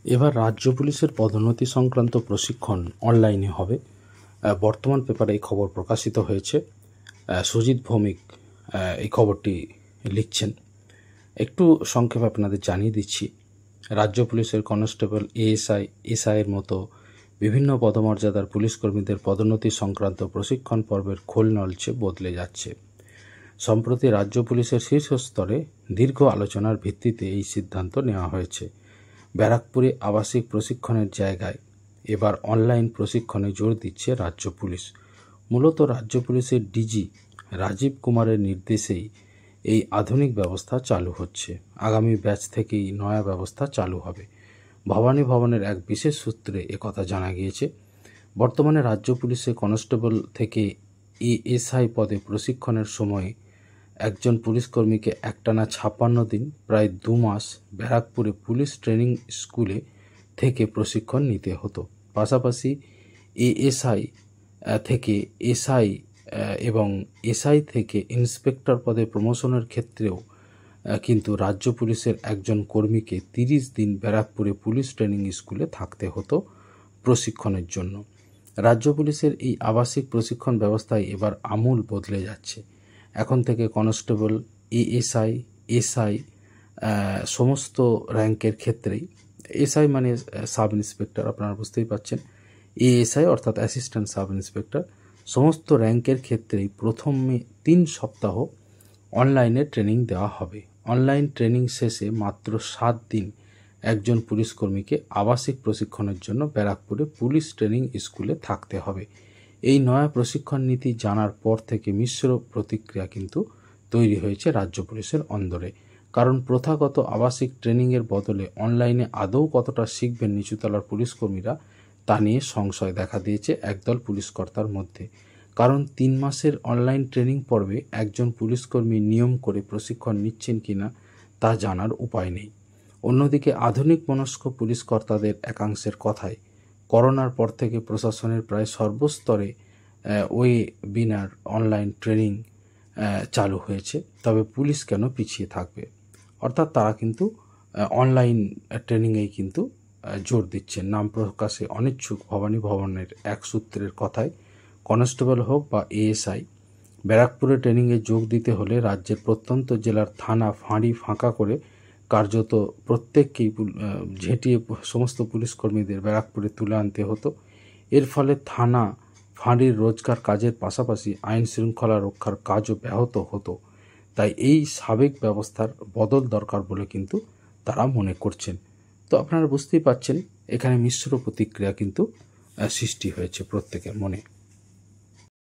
এবার রাজ্য পুলিশের পদোন্নতি সংক্রান্ত প্রশিক্ষণ অনলাইনে হবে। বর্তমান পেপারে এই খবর প্রকাশিত হয়েছে। সুজিত ভৌমিক এই খবরটি লিখছেন। একটু সংক্ষেপে আপনাদের জানিয়ে দিচ্ছি। রাজ্য পুলিশের কনস্টেবল, এএসআই, এসআইয়ের মতো বিভিন্ন পদমর্যাদার পুলিশ কর্মীদের পদোন্নতি সংক্রান্ত প্রশিক্ষণ পর্বের খোল নলচে বদলে যাচ্ছে। সম্প্রতি রাজ্য পুলিশের শীর্ষ স্তরে দীর্ঘ আলোচনার ভিত্তিতে এই সিদ্ধান্ত নেওয়া হয়েছে। ব্যারাকপুরে আবাসিক প্রশিক্ষণের জায়গায় এবার অনলাইন প্রশিক্ষণে জোর দিচ্ছে রাজ্য পুলিশ। মূলত রাজ্য পুলিশের ডিজি রাজীব কুমারের নির্দেশেই এই আধুনিক ব্যবস্থা চালু হচ্ছে। আগামী ব্যাচ থেকেই নয়া ব্যবস্থা চালু হবে। ভবানী ভবনের এক বিশেষ সূত্রে একথা জানা গিয়েছে। বর্তমানে রাজ্য পুলিশে কনস্টেবল থেকে এএসআই পদে প্রশিক্ষণের সময়ে একজন পুলিশ কর্মীকে একটানা 56 দিন, প্রায় 2 মাস ব্যারাকপুরে পুলিশ ট্রেনিং স্কুলে থেকে প্রশিক্ষণ নিতে হতো। পাশাপাশি এএসআই থেকে এসআই এবং এসআই থেকে ইন্সপেক্টর পদে প্রমোশনের ক্ষেত্রেও কিন্তু রাজ্য পুলিশের একজন কর্মীকে 30 দিন ব্যারাকপুরে পুলিশ ট্রেনিং স্কুলে থাকতে হতো প্রশিক্ষণের জন্য। রাজ্য পুলিশের এই আবাসিক প্রশিক্ষণ ব্যবস্থায় এবার আমূল বদলে যাচ্ছে। এখন থেকে কনস্টেবল, এএসআই, এসআই সমস্ত র্যাঙ্কের ক্ষেত্রেই, এসআই মানে সাব ইন্সপেক্টর, আপনারা বুঝতেই পারছেন, এএসআই অর্থাৎ অ্যাসিস্ট্যান্ট সাব ইন্সপেক্টর, সমস্ত র্যাঙ্কের ক্ষেত্রেই প্রথমে 3 সপ্তাহ অনলাইনে ট্রেনিং দেওয়া হবে। অনলাইন ট্রেনিং শেষে মাত্র 7 দিন একজন পুলিশ কর্মীকে আবাসিক প্রশিক্ষণের জন্য ব্যারাকপুরে পুলিশ ট্রেনিং স্কুলে থাকতে হবে। এই নয়া প্রশিক্ষণ নীতি জানার পর থেকে মিশ্র প্রতিক্রিয়া কিন্তু তৈরি হয়েছে রাজ্য পুলিশের অন্দরে। কারণ প্রথাগত আবাসিক ট্রেনিংয়ের বদলে অনলাইনে আদৌ কতটা শিখবেন নিচুতলার পুলিশ কর্মীরা তা নিয়ে সংশয় দেখা দিয়েছে একদল পুলিশ কর্তার মধ্যে। কারণ 3 মাসের অনলাইন ট্রেনিং পর্বে একজন পুলিশকর্মী নিয়ম করে প্রশিক্ষণ নিচ্ছেন কিনা তা জানার উপায় নেই। অন্যদিকে আধুনিক মনস্ক পুলিশ কর্তাদের একাংশের কথায় করোনার পর থেকে প্রশাসনের প্রায় সর্বস্তরে ওয়েবিনার অনলাইন ট্রেনিং চালু হয়েছে, তবে পুলিশ কেন পিছিয়ে থাকবে? অর্থাৎ তারা কিন্তু অনলাইন ট্রেনিংয়েই কিন্তু জোর দিচ্ছেন। নাম প্রকাশে অনিচ্ছুক ভবানী ভবনের এক সূত্রের কথায় কনস্টেবল হোক বা এএসআই, ব্যারাকপুরে ট্রেনিংয়ে যোগ দিতে হলে রাজ্যের প্রত্যন্ত জেলার থানা ফাঁড়ি ফাঁকা করে কার্যত প্রত্যেককেই ঝেঁটিয়ে সমস্ত পুলিশ কর্মীদের ব্যারাকপুরে তুলে আনতে হতো। এর ফলে থানা ফাঁড়ির রোজগার কাজের পাশাপাশি আইন শৃঙ্খলা রক্ষার কাজও ব্যাহত হতো। তাই এই সাবেক ব্যবস্থার বদল দরকার বলে কিন্তু তারা মনে করছেন। তো আপনারা বুঝতেই পারছেন, এখানে মিশ্র প্রতিক্রিয়া কিন্তু সৃষ্টি হয়েছে প্রত্যেকের মনে।